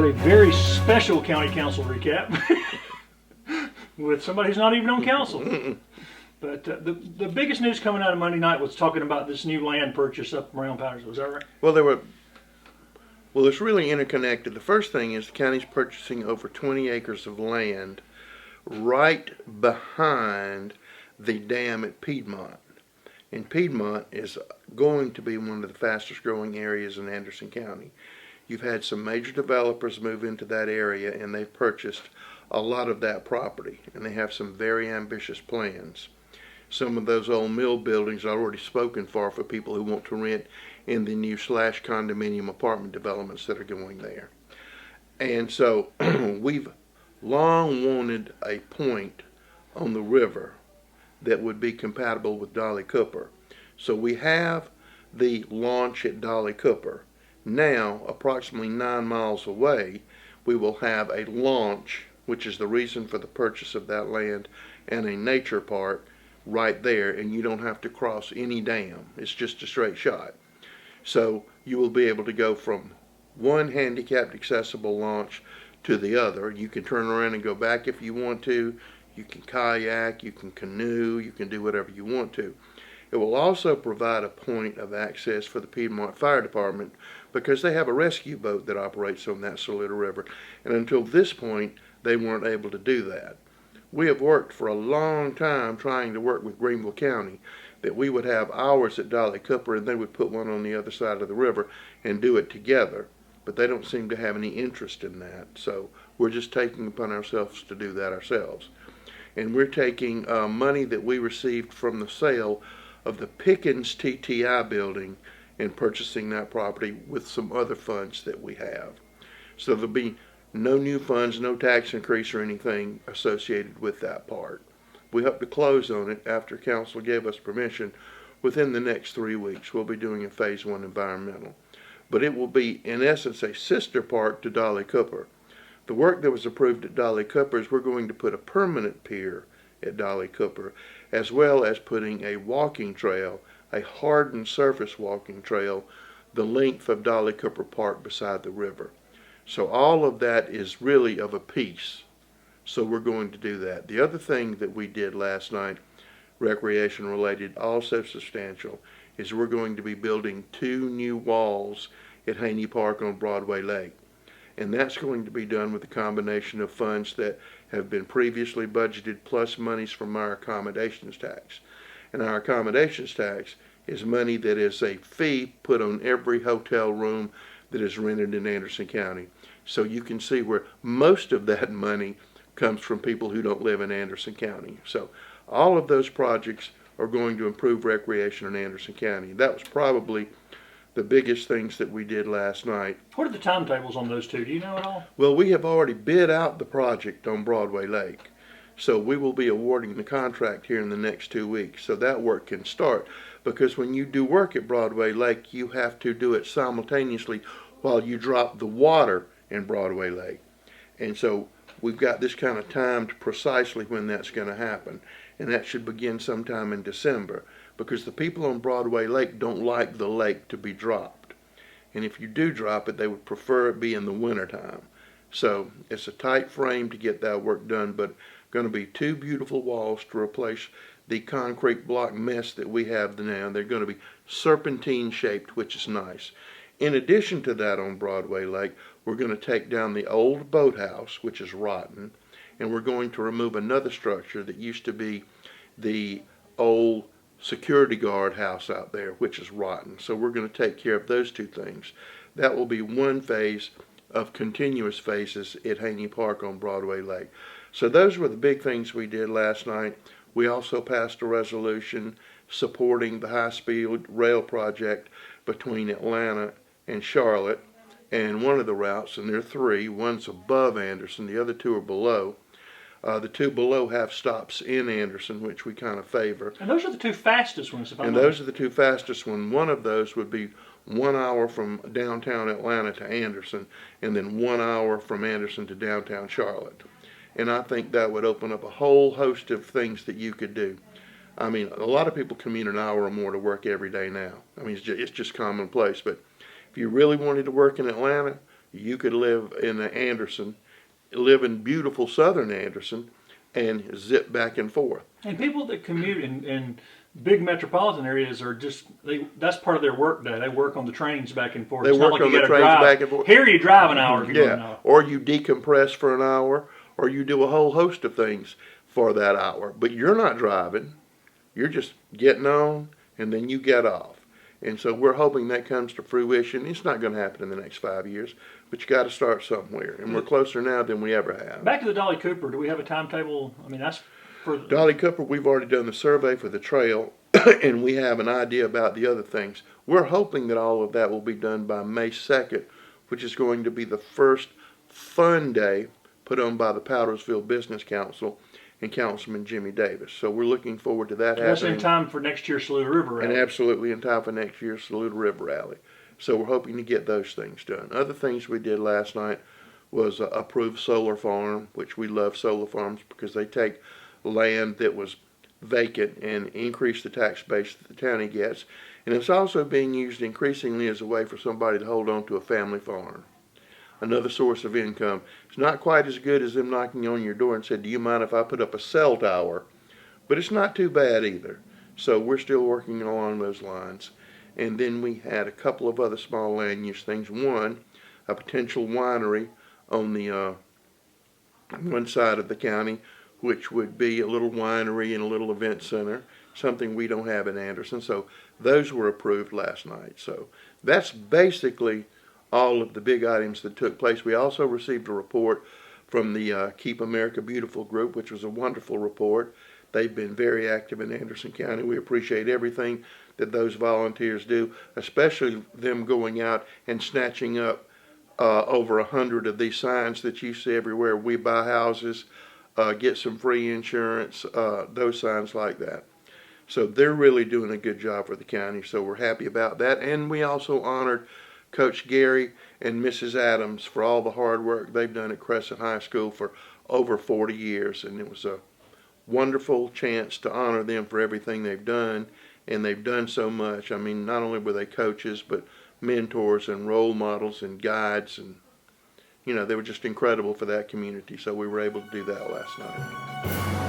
got a very special county council recap with somebody who's not even on council. But the biggest news coming out of Monday night was talking about this new land purchase up around Pattersville. Is that right? Well, it's really interconnected. The first thing is the county's purchasing over 20 acres of land right behind the dam at Piedmont. And Piedmont is going to be one of the fastest growing areas in Anderson County. You've had some major developers move into that area, and they've purchased a lot of that property, and they have some very ambitious plans. Some of those old mill buildings are already spoken for people who want to rent in the new condominium apartment developments that are going there. And so we've long wanted a point on the river that would be compatible with Dolly Cooper. So we have the launch at Dolly Cooper. Now, approximately 9 miles away, we will have a launch, which is the reason for the purchase of that land, and a nature park right there, and you don't have to cross any dam. It's just a straight shot. So you will be able to go from one handicapped accessible launch to the other. You can turn around and go back if you want to. You can kayak, you can canoe, you can do whatever you want to. It will also provide a point of access for the Piedmont Fire Department because they have a rescue boat that operates on that Saluda River. And until this point, they weren't able to do that. We have worked for a long time trying to work with Greenville County that we would have ours at Dolly Cooper and they would put one on the other side of the river and do it together. But they don't seem to have any interest in that. So we're just taking upon ourselves to do that ourselves. And we're taking money that we received from the sale of the Pickens TTI building and purchasing that property with some other funds that we have. So there'll be no new funds, no tax increase or anything associated with that part. We hope to close on it after council gave us permission within the next 3 weeks. We'll be doing a phase 1 environmental. But it will be, in essence, a sister park to Dolly Cooper. The work that was approved at Dolly Cooper is we're going to put a permanent pier at Dolly Cooper, as well as putting a walking trail, a hardened surface walking trail, the length of Dolly Cooper Park beside the river. So all of that is really of a piece. So we're going to do that. The other thing that we did last night, recreation related, also substantial, is we're going to be building 2 new walls at Haney Park on Broadway Lake. And that's going to be done with a combination of funds that have been previously budgeted plus monies from our accommodations tax. And our accommodations tax is money that is a fee put on every hotel room that is rented in Anderson County. So you can see where most of that money comes from people who don't live in Anderson County. So all of those projects are going to improve recreation in Anderson County. That was probably the biggest things that we did last night. What are the timetables on those two? Do you know at all? Well, we have already bid out the project on Broadway Lake. So we will be awarding the contract here in the next 2 weeks. So that work can start. Because when you do work at Broadway Lake, you have to do it simultaneously while you drop the water in Broadway Lake. And so we've got this kind of timed precisely when that's going to happen. And that should begin sometime in December. Because the people on Broadway Lake don't like the lake to be dropped. And if you do drop it, they would prefer it be in the wintertime. So it's a tight frame to get that work done, but going to be 2 beautiful walls to replace the concrete block mess that we have now. They're going to be serpentine shaped, which is nice. In addition to that, on Broadway Lake, we're going to take down the old boathouse, which is rotten, and we're going to remove another structure that used to be the old security guard house out there, which is rotten. So we're going to take care of those 2 things. That will be one phase of continuous phases at Haney Park on Broadway Lake. So those were the big things we did last night. We also passed a resolution supporting the high-speed rail project between Atlanta and Charlotte. And one of the routes, and there are 3, one's above Anderson, the other 2 are below. The 2 below have stops in Anderson, which we kind of favor. And those are the 2 fastest ones, if I'm And not those are the 2 fastest ones. One of those would be 1 hour from downtown Atlanta to Anderson, and then 1 hour from Anderson to downtown Charlotte. And I think that would open up a whole host of things that you could do. I mean, a lot of people commute an hour or more to work every day now. I mean, it's just commonplace. But if you really wanted to work in Atlanta, You could live in Anderson, live in beautiful southern Anderson, and zip back and forth. And people that commute in big metropolitan areas are just that's part of their work day. They work on the trains back and forth. They It's not work like on you the gotta trains drive. back and forth. Here you drive an hour if you want to Yeah, know. or you decompress for an hour, or you do a whole host of things for that hour. But you're not driving. You're just getting on, and then you get off. And so we're hoping that comes to fruition. It's not going to happen in the next 5 years, but you got to start somewhere. And we're closer now than we ever have. Back to the Dolly Cooper. Do we have a timetable? I mean, that's for Dolly Cooper, we've already done the survey for the trail, and we have an idea about the other things. We're hoping that all of that will be done by May 2nd, which is going to be the first fun day put on by the Powdersville Business Council and Councilman Jimmy Davis. So we're looking forward to that That's happening. in time for next year's Saluda River And Rally. absolutely in time for next year's Saluda River Rally. So we're hoping to get those things done. Other things we did last night was approve solar farm, which we love solar farms because they take land that was vacant and increase the tax base that the county gets. And it's also being used increasingly as a way for somebody to hold on to a family farm. Another source of income. It's not quite as good as them knocking on your door and said, do you mind if I put up a cell tower? But it's not too bad either. So we're still working along those lines. And then we had a couple of other small land use things. One, a potential winery on the one side of the county, which would be a little winery and a little event center, something we don't have in Anderson. So those were approved last night. So that's basically all of the big items that took place. We also received a report from the Keep America Beautiful group, which was a wonderful report. They've been very active in Anderson County. We appreciate everything that those volunteers do, especially them going out and snatching up over 100 of these signs that you see everywhere. We buy houses, get some free insurance, those signs like that. So they're really doing a good job for the county, so we're happy about that. And we also honored Coach Gary and Mrs. Adams for all the hard work they've done at Crescent High School for over 40 years. And it was a wonderful chance to honor them for everything they've done. And they've done so much. I mean, not only were they coaches, but mentors and role models and guides. And, you know, they were just incredible for that community. So we were able to do that last night.